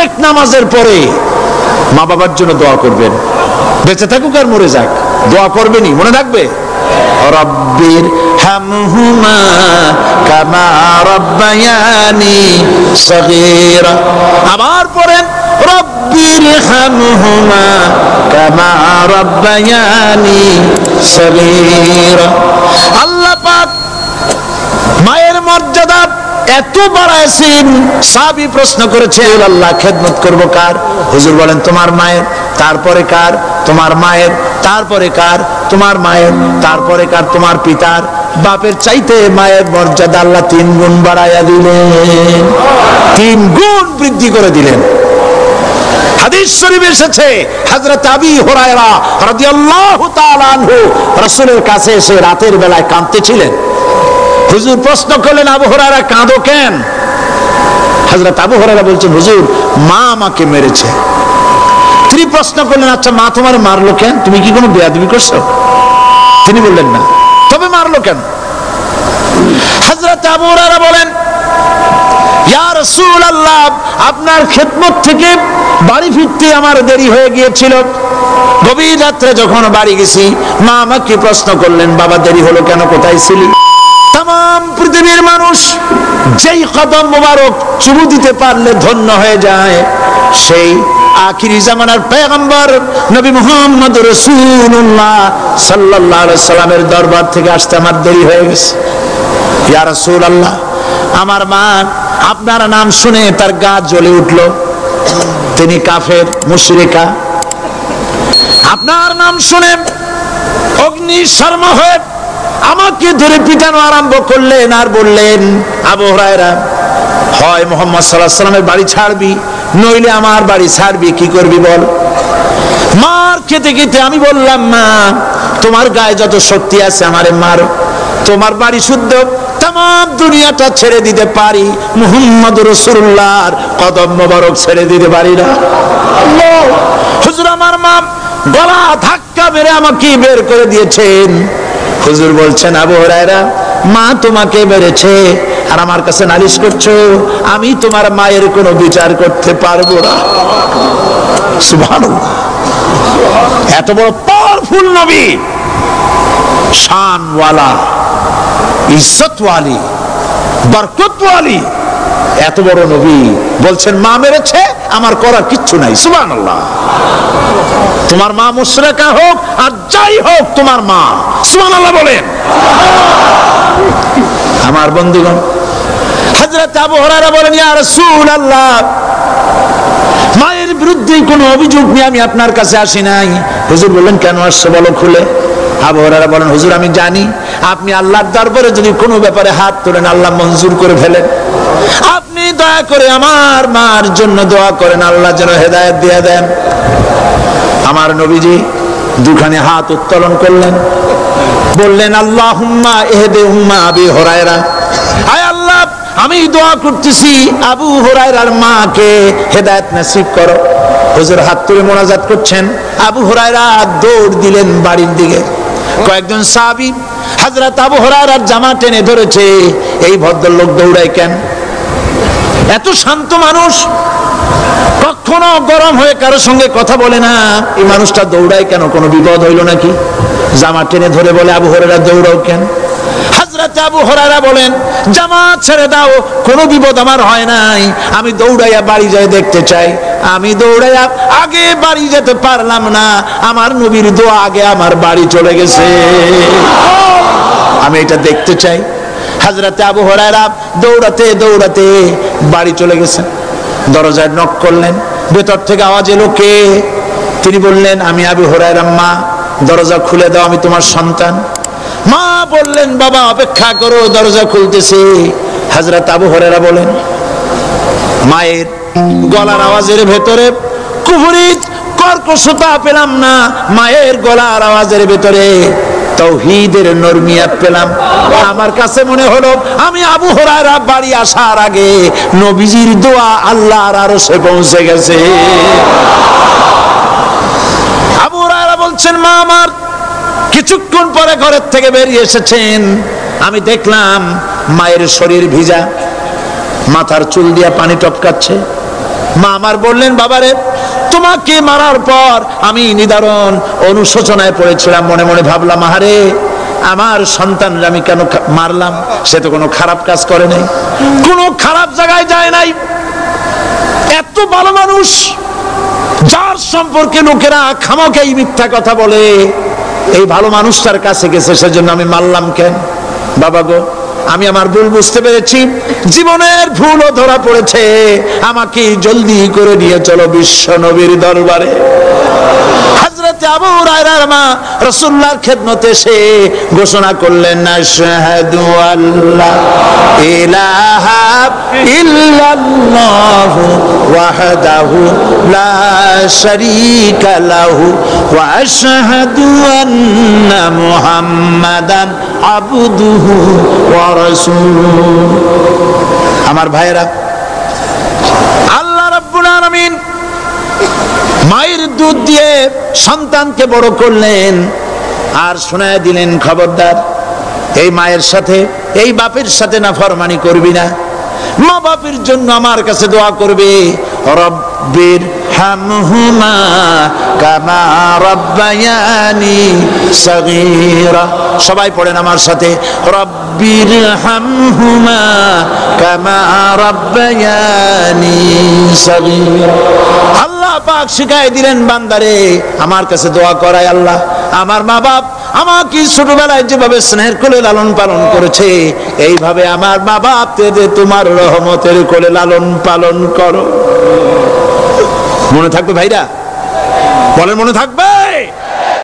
প্রত্যেক নামাজের পরে মা বাবার জন্য দোয়া করবেন, বেঁচে থাকুক আর মরে যাক, দোয়া করবেনই, মনে থাকবে। রব্বির হামহুমা কামা রব্বায়ানি সগীরা। আবার পড়েন রব্বির হামহুমা কামা রব্বায়ানি সগীরা। আল্লাহ পাক মায়ের মর্যাদা এত বাড়াইছেন, সাহাবী প্রশ্ন করেছে আল্লাহ খেদমত করব কার? হুজুর বলেন তোমার মায়ের, তারপরে কার? তোমার মায়ের, তারপরে কার? তোমার মায়ের, তারপরে কার? তোমার পিতার। বাপের চাইতে মায়ের মর্যাদা আল্লাহ 3 গুণ বাড়াইয়া দিলেন, 3 গুণ বৃদ্ধি করে দিলেন। হাদিস শরীফে এসেছে হযরত আবী হুরায়রা রাদিয়াল্লাহু তাআলা আনহু রাসূলের কাছে এসে রাতের বেলায় কাঁদতেছিলেন। হুজুর প্রশ্ন করলেন আবু হুরায়রা কাঁদো কেন? হযরত আবু হুরায়রা বলছেন হুজুর মা আমাকে মেরেছে। তিনি প্রশ্ন করলেন আচ্ছা মা তোমার মারলো কেন? তুমি কি কোনো বেয়াদবি করছো? তিনি বললেন না, তবে মারলো কেন? হযরত আবু হুরায়রা বলেন ইয়া রাসূলুল্লাহ আপনার খেদমত থেকে বাড়ি ফিরতে আমার দেরি হয়ে গিয়েছিল। গভীর রাত্রে যখন বাড়ি গেছি মা আমাকে প্রশ্ন করলেন বাবা দেরি হলো কেন, কোথায় ছিলি? তাম পৃথিবীর মানুষ যেই কদম মোবারক চুমু দিতে পারলে ধন্য হয়ে যায়, সেই আখিরি জামানার পয়গম্বর নবী মুহাম্মদ রাসূলুল্লাহ সাল্লাল্লাহু আলাইহি সাল্লামের দরবার থেকে আসতে আমার দেরি হয়ে গেছে। ইয়া রাসূলুল্লাহ আমার মা আপনার নাম শুনে তার গা জ্বলে উঠল, তিনি কাফের মুশরিকা। আপনার নাম শুনে অগ্নি শর্মা হয়ে আমাকে ধরে পিটানো আরম্ভ করলেন আর বললেন আবু হুরায়রা হয় মুহাম্মদ সাল্লাল্লাহু আলাইহি সাল্লামের বাড়ি ছাড়বি নইলে আমার বাড়ি ছাড়বি, কি করবি বল? মার খেতে খেতে আমি বললাম মা তোমার গায়ে যত শক্তি আছে আমারে মারো, তোমার বাড়ি শুদ্ধ তাম দুনিয়াটা ছেড়ে দিতে পারি, মুহাম্মদ রাসূলুল্লাহর কদম মোবারক ছেড়ে দিতে পারি না। আল্লাহ হুজুর আমার মা গলা ধাক্কা মেরে আমাকে বের করে দিয়েছেন। হুজুর বলছেন আবু হুরায়রা মা তোমাকে মেরেছে আর আমার কাছে নালিশ করছো, আমি তোমার মায়ের কোনো বিচার করতে পারবো না। সুবহানাল্লাহ, এত বড় পাওয়ারফুল নবী, শানওয়ালা, ইজ্জতওয়ালি, বরকতওয়ালি, এত বড় নবী বলছেন মা মেরেছে আমার করার কিচ্ছু নাই। সুবহানাল্লাহ, তোমার মা মুশরিকা হোক আর যাই হোক তোমার মা। সুবহানাল্লাহ বলেন। আমার বন্ধুগণ হযরত আবু হুরায়রা বলেন ইয়া রাসূলুল্লাহ মায়ের বিরুদ্ধে কোনো অভিযোগ নিয়ে আমি আপনার কাছে আসি নাই। হুজুর বললেন কেন আসছো বলো খুলে। আবু হুরায়রা বলেন হুজুর আমি জানি আপনি আল্লাহর দরবারে যদি কোনো ব্যাপারে হাত তোলেন আল্লাহ মঞ্জুর করে ফেলেন, আপনি দয়া করে আমার মার জন্য দোয়া করেন আল্লাহ যেন হেদায়েত দিয়ে দেন। আমার নবীজি দুখানে হাত উত্তোলন করলেন, বললেন আল্লাহুম্মা ইহদি উম্মা আবি হুরায়রা, আয় আল্লাহ আমি দোয়া করতেছি আবু হুরায়রার মাকে হেদায়েত নসিব করো। হুজুর হাত তুলে মোনাজাত করছেন, আবু হুরায়রা দৌড় দিলেন বাড়ির দিকে। কয়েকজন সাহাবী হযরত আবু হুরায়রার জামা টেনে ধরেছে, এই ভদ্রলোক দৌড়ায় কেন? এত শান্ত মানুষ, কখনো গরম হয়ে কারো সঙ্গে কথা বলে না, এই মানুষটা দৌড়ায় কেন? কোনো বিপদ হইল নাকি? জামা টেনে ধরে বলে আবু হুরায়রা দৌড়াও কেন? হযরত আবু হুরায়রা বলেন জামা ছেড়ে দাও, কোনো বিপদ আমার হয় নাই, আমি দৌড়াইয়া বাড়ি যাই দেখতে চাই। আমি দৌড়াইয়া আগে বাড়ি যেতে পারলাম না, আমার নবীর দোয়া আগে আমার বাড়ি চলে গেছে, আমি এটা দেখতে চাই। হযরত আবু হুরায়রা দৌড়াতে দৌড়াতে বাড়ি চলে গেছেন। দরজায় নক করলেন, ভেতর থেকে আওয়াজ এলো কে? তিনি বললেন আমি আবু হুরায়রা, মা দরজা খুলে দাও, আমি তোমার সন্তান। মা বললেন বাবা অপেক্ষা করো, দরজা খুলতেছে। হযরত আবু হুরায়রা বলেন মায়ের গলার আওয়াজের ভেতরে কুফরি কর্কশতা পেলাম না, মায়ের গলার আওয়াজের ভেতরে তাওহীদের নরমিয়াত পেলাম। আমার কাছে মনে হলো আমি আবু হুরায়রা বাড়ি আসার আগে নবীজির দোয়া আল্লাহর আরশে পৌঁছে গেছে। আবু হুরায়রা বলছেন মা আমার কিছুক্ষণ পরে ঘরের থেকে বেরিয়ে এসেছেন, আমি দেখলাম মায়ের শরীর ভিজা, মাথার চুল দিয়া পানি টপকাচ্ছে, মা আমার বললেন, বাবারে তোমাকে মারার পর আমি নিদারুণ অনুশোচনায় পড়েছিলাম, মনে মনে ভাবলাম, আহারে আমার সন্তানরা আমি কেন মারলাম? সে তো কোনো খারাপ কাজ করে নাই, কোনো খারাপ জায়গায় যায় নাই, এত ভালো মানুষ যার সম্পর্কে লোকেরা খামোখাই মিথ্যা কথা বলে, এই ভালো মানুষটার কাছে গেছে, সেজন্য আমি মারলাম কেন? বাবা গো, আমি আমার ভুল বুঝতে পেরেছি, জীবনের ভুলও ধরা পড়েছে, আমাকে জলদি করে নিয়ে চলো বিশ্ব নবীর দরবারে। হযরত আবু হুরায়রার মা রাসূলুল্লাহর খেদমতে এসে ঘোষণা করলেন, আশহাদু আল্লা ইলাহা ইল্লাল্লাহু ওয়াহদাহু লা শারীকা লাহু ওয়া আশহাদু আন্না মুহাম্মাদান আবদুহু ওয়া রাসূলুহু। আমার ভাইরা, আল্লাহ রাব্বুল আলামিন মায়ের দুধ দিয়ে সন্তানকে বড় করলেন, আর শোনায় দিলেন, খবরদার এই মায়ের সাথে, এই বাপের সাথে নাফরমানি করবি না। মা বাপের জন্য আমার কাছে দোয়া করবে, রব্বির হামহুমা কামা রাব্বায়ানি সগীরা। সবাই পড়েন আমার সাথে, রব্বির হামহুমা কামা রাব্বায়ানি সগীরা। আল্লাহ পাক শিখাই দিলেন, বান্দারে আমার কাছে দোয়া করায়, আল্লাহ আমার মা বাপ আমাকে ছোটবেলায় যেভাবে স্নেহের কোলে লালন পালন করেছে, এইভাবে আমার মা বাপকে তোমার রহমতের কোলে লালন পালন করো। মনে থাকবে ভাইরা? বলেন মনে থাকবে?